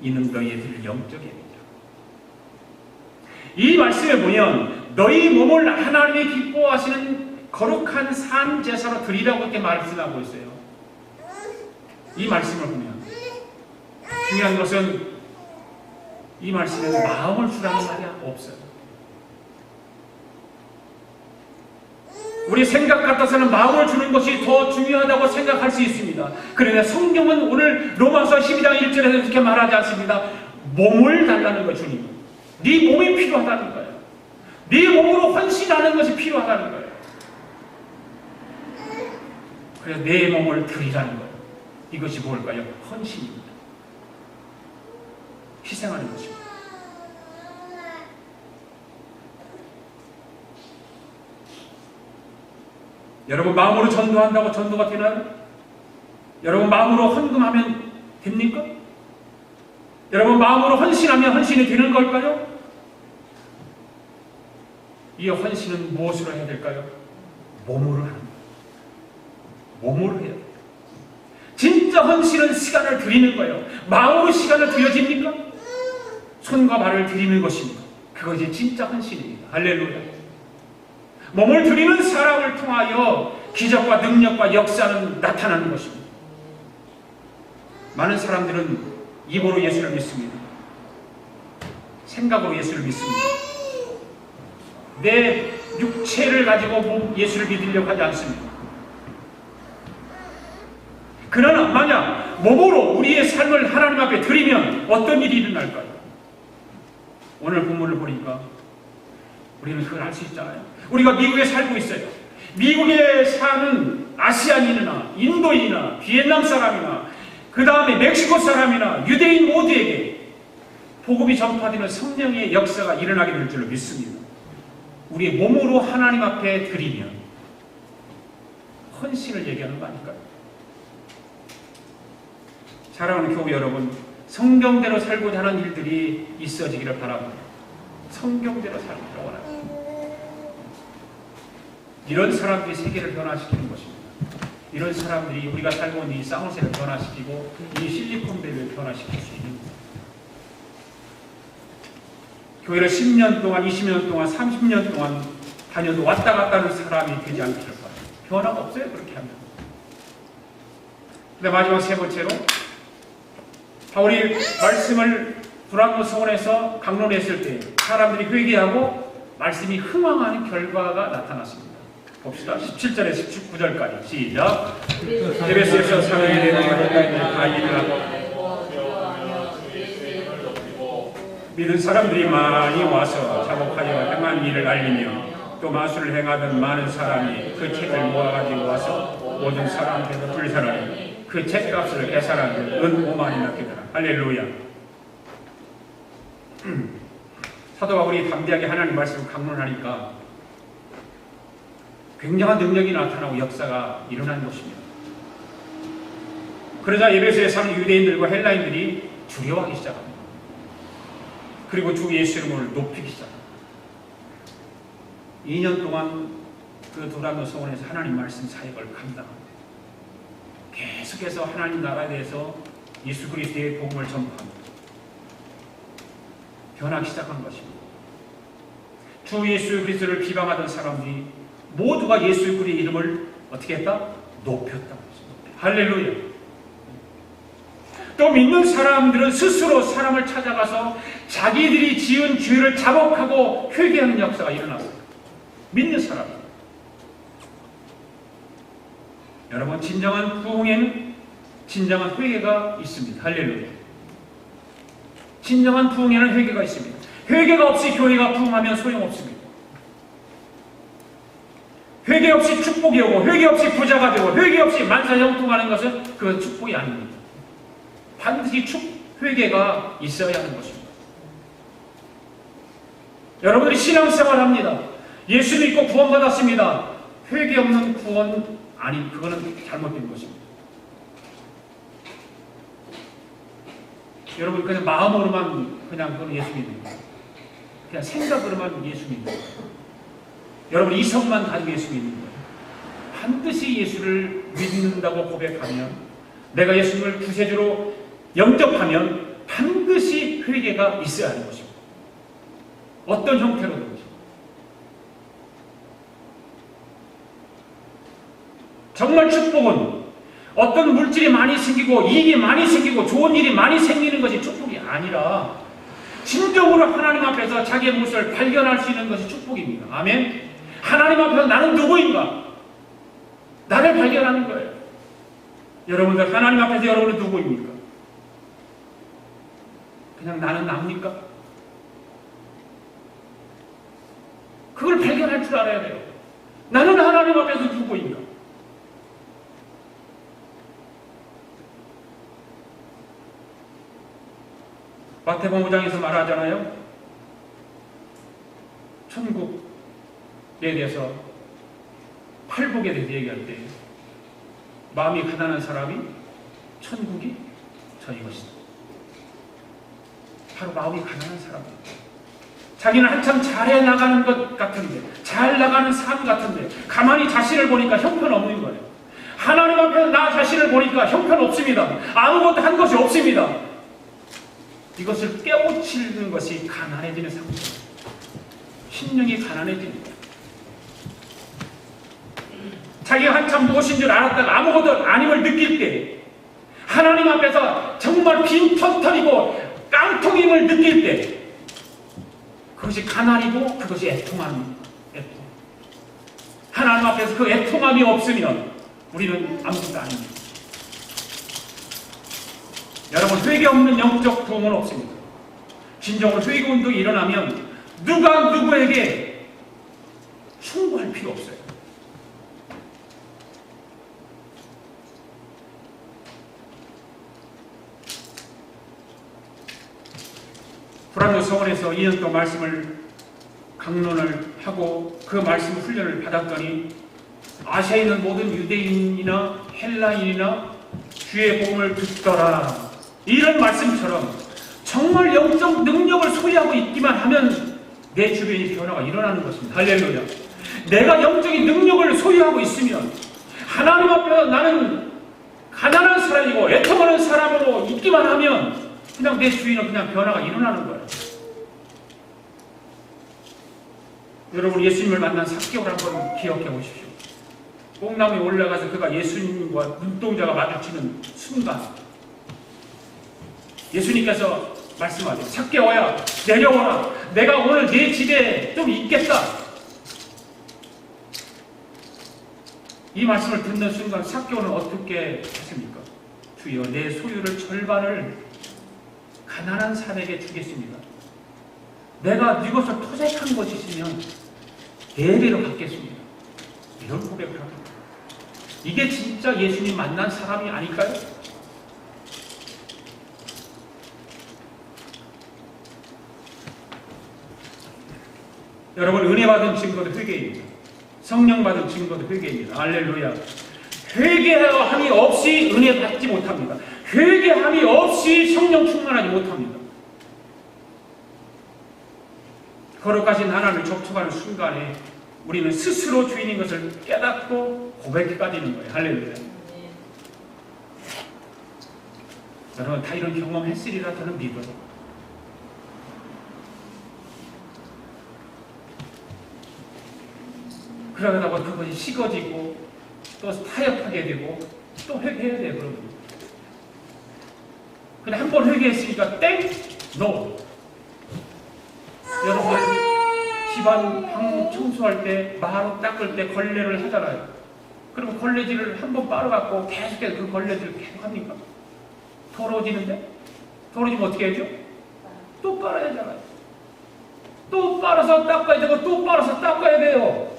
이는 너희의 영적 예배니라. 이 말씀에 보면 너희 몸을 하나님이 기뻐하시는 거룩한 사함제사로 드리라고 이렇게 말씀하고 있어요. 이 말씀을 보면 중요한 것은 이 말씀에 마음을 주라는 말이 없어요. 우리 생각 같아서는 마음을 주는 것이 더 중요하다고 생각할 수 있습니다. 그런데 성경은 오늘 로마서 12장 1절에서 이렇게 말하지 않습니다. 몸을 달라는 거 주님. 네 몸이 필요하다는 거예요. 네 몸으로 헌신하는 것이 필요하다는 거예요. 그래서 내 몸을 드리라는 거예요. 이것이 뭘까요? 헌신입니다. 희생하는 것입니다. 여러분 마음으로 전도한다고 전도가 되나요? 여러분 마음으로 헌금하면 됩니까? 여러분 마음으로 헌신하면 헌신이 되는 걸까요? 이 헌신은 무엇으로 해야 될까요? 몸으로 하는 거예요. 몸으로 해야 돼요. 진짜 헌신은 시간을 드리는 거예요. 마음으로 시간을 드려집니까? 손과 발을 드리는 것입니다. 그것이 진짜 헌신입니다. 할렐루야. 몸을 드리는 사람을 통하여 기적과 능력과 역사는 나타나는 것입니다. 많은 사람들은 입으로 예수를 믿습니다. 생각으로 예수를 믿습니다. 내 육체를 가지고 예수를 믿으려고 하지 않습니다. 그러나 만약 몸으로 우리의 삶을 하나님 앞에 드리면 어떤 일이 일어날까요? 오늘 본문을 보니까 우리는 그걸 알 수 있잖아요. 우리가 미국에 살고 있어요. 미국에 사는 아시안인이나 인도인이나 비엔남 사람이나 그 다음에 멕시코 사람이나 유대인 모두에게 복음이 전파되는 성령의 역사가 일어나게 될 줄로 믿습니다. 우리의 몸으로 하나님 앞에 드리면 헌신을 얘기하는 거 아닐까요? 사랑하는 교회 여러분, 성경대로 살고자 하는 일들이 있어지기를 바랍니다. 성경대로 살기를 원합니다. 이런 사람들이 세계를 변화시키는 것입니다. 이런 사람들이 우리가 살고 있는 이 사우스를 변화시키고 이 실리콘밸리를 변화시킬 수 있는 거예요. 교회를 10년 동안, 20년 동안, 30년 동안 다녀도 왔다 갔다 하는 사람이 되지 않기를 바랍니다. 변화가 없어요, 그렇게 하면. 근데 마지막 세 번째로 바울이 말씀을 두란노 서원에서 강론했을 때 사람들이 회개하고 말씀이 흥왕하는 결과가 나타났습니다. 봅시다. 17절에 19절까지 시작. 에베소에서 사명이 되는 다 일어나고 믿은 사람들이 많이 와서 작업하여 행한 일을 알리며 또 마술을 행하던 많은 사람이 그 책을 모아가지고 와서 모든 사람들에게 불사하니 그 책값을 계산하는 은 5만이나 되더라. 할렐루야. 사도 바울이 담대하게 하나님 말씀을 강론하니까 굉장한 능력이 나타나고 역사가 일어난 것입니다. 그러자 에베소에 사는 유대인들과 헬라인들이 두려워하기 시작합니다. 그리고 주 예수 이름을 높이기 시작합니다. 2년 동안 그 두란노 서원에서 하나님 말씀 사역을 감당합니다. 계속해서 하나님 나라에 대해서 예수 그리스도의 복음을 전파합니다. 변하기 시작한 것입니다. 주 예수 그리스도를 비방하던 사람들이 모두가 예수 그리스도의 이름을 어떻게 했다? 높였다. 할렐루야. 또 믿는 사람들은 스스로 사람을 찾아가서 자기들이 지은 죄를 자복하고 회개하는 역사가 일어났어요. 믿는 사람. 여러분, 진정한 부흥에는 진정한 회개가 있습니다. 할렐루야. 진정한 부흥에는 회개가 있습니다. 회개가 없이 교회가 부흥하면 소용없습니다. 회개 없이 축복이 오고 회개 없이 부자가 되고 회개 없이 만사형통하는 것은 그건 축복이 아닙니다. 반드시 회개가 있어야 하는 것입니다. 여러분들이 신앙생활 합니다. 예수 믿고 구원받았습니다. 회개 없는 구원 그거는 잘못된 것입니다. 여러분 그냥 마음으로만 그거는 예수 믿는 거예요. 그냥 생각으로만 예수 믿는 거예요. 여러분 이성만 가지고 예수 믿는 거예요. 반드시 예수를 믿는다고 고백하면, 내가 예수님을 구세주로 영접하면 반드시 회개가 있어야 하는 것입니다. 어떤 형태로든 것입니다. 정말 축복은 어떤 물질이 많이 생기고 이익이 많이 생기고 좋은 일이 많이 생기는 것이 축복이 아니라 진정으로 하나님 앞에서 자기의 모습을 발견할 수 있는 것이 축복입니다. 아멘. 하나님 앞에서 나는 누구인가? 나를 발견하는 거예요. 여러분들 하나님 앞에서 여러분은 누구입니까? 그냥 나는 납니까? 그걸 발견할 줄 알아야 돼요. 나는 하나님 앞에서 누구인가? 마태복음 5장에서 말하잖아요. 천국에 대해서 팔복에 대해서 얘기할 때 마음이 가난한 사람이 천국이 저희 것이다. 바로 마음이 가난한 사람이에요. 자기는 한참 잘해 나가는 것 같은데, 잘 나가는 삶 같은데 가만히 자신을 보니까 형편없는 거예요. 하나님 앞에서 나 자신을 보니까 형편없습니다. 아무것도 한 것이 없습니다. 이것을 깨우치는 것이 가난해지는 상태입니다. 심령이 가난해지는 거예요. 자기가 한참 무엇인 줄 알았다가 아무것도 아님을 느낄 때, 하나님 앞에서 정말 빈털털이고 깡통임을 느낄 때, 그것이 가난이고 그것이 애통함입니다. 애통. 하나님 앞에서 그 애통함이 없으면 우리는 아무것도 아닙니다. 여러분, 회개 없는 영적 도움은 없습니다. 진정으로 회개 운동이 일어나면 누가 누구에게 충고할 필요 없어요. 불안도 서원에서 2년 동안 말씀을 강론을 하고 그 말씀 훈련을 받았더니 아시아에 있는 모든 유대인이나 헬라인이나 주의 복음을 듣더라. 이런 말씀처럼 정말 영적 능력을 소유하고 있기만 하면 내 주변의 변화가 일어나는 것입니다. 할렐루야. 내가 영적인 능력을 소유하고 있으면 하나님 앞에서 나는 가난한 사람이고 애통하는 사람으로 있기만 하면 그냥 내 주위는 그냥 변화가 일어나는 거예요. 여러분, 예수님을 만난 삭개오를 한번 기억해 보십시오. 뽕나무에 올라가서 그가 예수님과 눈동자가 마주치는 순간 예수님께서 말씀하세요. 삭개오야, 내려오라. 내가 오늘 네 집에 좀 있겠다. 이 말씀을 듣는 순간 삭개오는 어떻게 했습니까? 주여, 내 소유를 절반을 가난한 사람에게 주겠습니다. 내가 이것을 토색한 것이시면 4배로 갚겠습니다. 이런 고백을 합니다. 이게 진짜 예수님 만난 사람이 아닐까요? 여러분, 은혜 받은 증거도 회개입니다. 성령 받은 증거도 회개입니다. 할렐루야. 회개함이 없이 은혜 받지 못합니다. 회개함이 없이 성령 충만하지 못합니다. 거룩하신 하나님을 접촉하는 순간에 우리는 스스로 주인인 것을 깨닫고 고백해가지는 거예요. 할렐루야. 여러분, 다 이런 경험했으리라 저는 믿어요. 그러다가 그것이 식어지고 또 타협하게 되고 또 회개해야 돼요. 그러면 근데 한 번 회개했으니까 땡! 노! 여러분, 집안 방 청소할 때, 마루 닦을 때 걸레를 하잖아요. 그럼 걸레질을 한 번 빨아갖고 계속해서 그 걸레질을 계속 합니까? 더러워지는데? 더러워지면 어떻게 해야죠? 또 빨아야 되잖아요. 또 빨아서 닦아야 되고 또 빨아서 닦아야 돼요.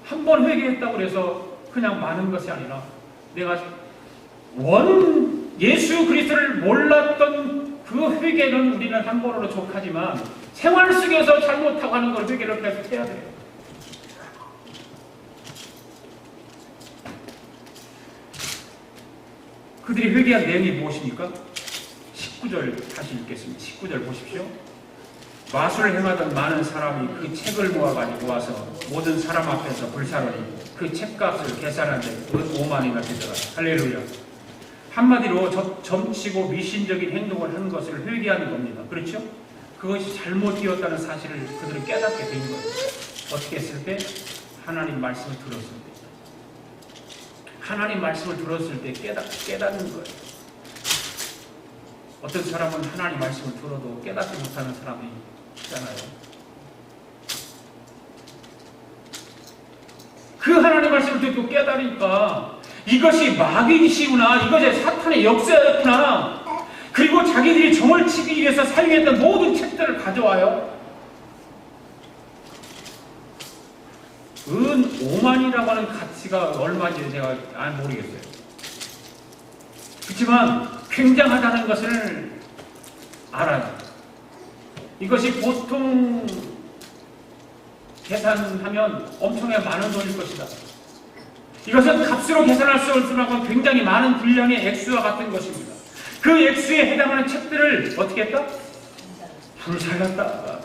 한 번 회개했다고 해서 그냥 많은 것이 아니라 내가 예수 그리스도를 몰랐던 그 회개는 우리는 한 번으로 족하지만 생활 속에서 잘못하고 하는 걸 회개를 계속 해야 돼요. 그들이 회개한 내용이 무엇입니까? 19절 다시 읽겠습니다. 19절 보십시오. 마술을 행하던 많은 사람이 그 책을 모아가지고 와서 모든 사람 앞에서 불사르니 그 책값을 계산하는데 5만이나 되더라. 할렐루야. 한마디로 점치고 미신적인 행동을 하는 것을 회개하는 겁니다. 그렇죠? 그것이 잘못이었다는 사실을 그들은 깨닫게 된 거예요. 어떻게 했을 때? 하나님 말씀을 들었을 때. 하나님 말씀을 들었을 때 깨닫는 거예요. 어떤 사람은 하나님 말씀을 들어도 깨닫지 못하는 사람이 있잖아요. 그 하나님 말씀을 듣고 깨달으니까 이것이 마귀이시구나, 이것이 사탄의 역사였구나, 그리고 자기들이 정을 치기 위해서 사용했던 모든 책들을 가져와요. 은 5만이라고 하는 가치가 얼마인지 제가 모르겠어요. 그렇지만 굉장하다는 것을 알아요. 이것이 보통 계산하면 엄청나게 많은 돈일 것이다. 이것은 값으로 계산할 수 없을 만큼 굉장히 많은 분량의 액수와 같은 것입니다. 그 액수에 해당하는 책들을 어떻게 했다? 불살랐다.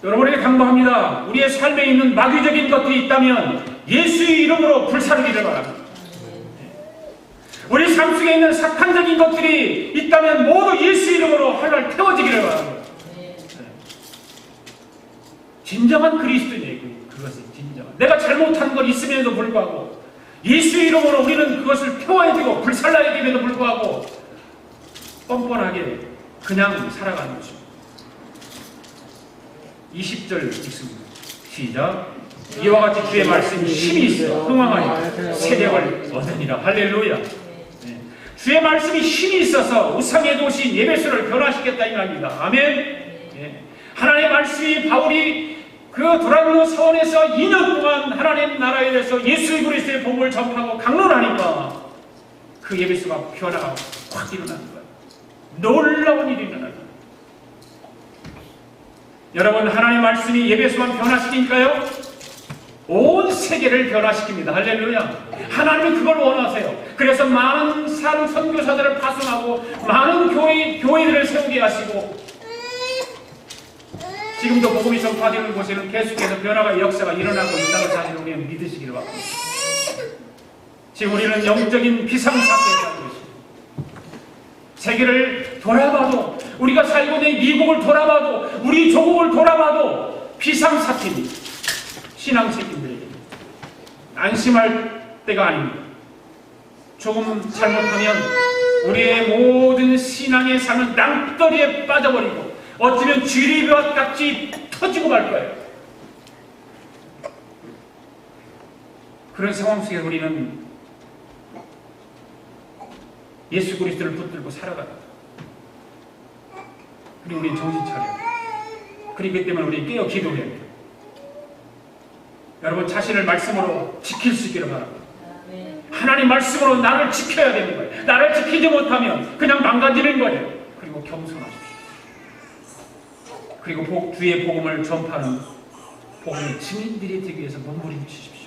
여러분에게 당부합니다. 우리의 삶에 있는 마귀적인 것들이 있다면 예수의 이름으로 불사르기를 바랍니다. 우리 삶 속에 있는 사탄적인 것들이 있다면 모두 예수의 이름으로 하늘 태워지기를 바랍니다. 진정한 그리스도인이에요. 그것은 진정한. 내가 잘못한 것 있음에도 불구하고 예수의 이름으로 우리는 그것을 태워야 되고 불살라야 됨에도 불구하고 뻔뻔하게 그냥 살아가는 것입니다. 20절 읽습니다. 시작. 이와 같이 주의 말씀이 힘이 있어 흥왕하니 세력을 얻으니라. 할렐루야. 네. 주의 말씀이 힘이 있어서 우상의 도시 예배소를 변화시켰다 이 말입니다. 아멘. 네. 하나님의 말씀이 바울이 그 도란노 사원에서 2년 동안 하나님 나라에 대해서 예수 그리스도의 복음을 전파하고 강론하니까 그 예배소가 변화가 확 일어나는 거예요. 놀라운 일이 일어나는 거예요. 여러분, 하나님의 말씀이 예배소만 변화시키니까요, 온 세계를 변화시킵니다. 할렐루야. 하나님이 그걸 원하세요. 그래서 많은 선교사들을 파송하고 많은 교회들을 세우게 하시고 지금도 복음이 전파되는 곳에는 계속해서 변화가 역사가 일어나고 있다는 사실을 우리는 믿으시기를 바랍니다. 지금 우리는 영적인 비상사태에 살고 있습니다. 세계를 돌아봐도, 우리가 살고 있는 미국을 돌아봐도, 우리 조국을 돌아봐도 비상사태입니다. 신앙생님들에게 안심할 때가 아닙니다. 조금 잘못하면 우리의 모든 신앙의 삶은 낭떠리에 빠져버리고 어쩌면 쥐리밭 같이 터지고 말 거예요. 그런 상황 속에 우리는 예수 그리스도를 붙들고 살아가다. 그리고 우리는 정신 차려요. 그렇기 때문에 우리 깨어 기도해야 돼요. 여러분, 자신을 말씀으로 지킬 수 있기를 바랍니다. 하나님 말씀으로 나를 지켜야 되는 거예요. 나를 지키지 못하면 그냥 망가지는 거예요. 그리고 겸손하십시오. 그리고 주의 복음을 전파하는 복음의 증인들이 되기 위해서 몸부림치십시오.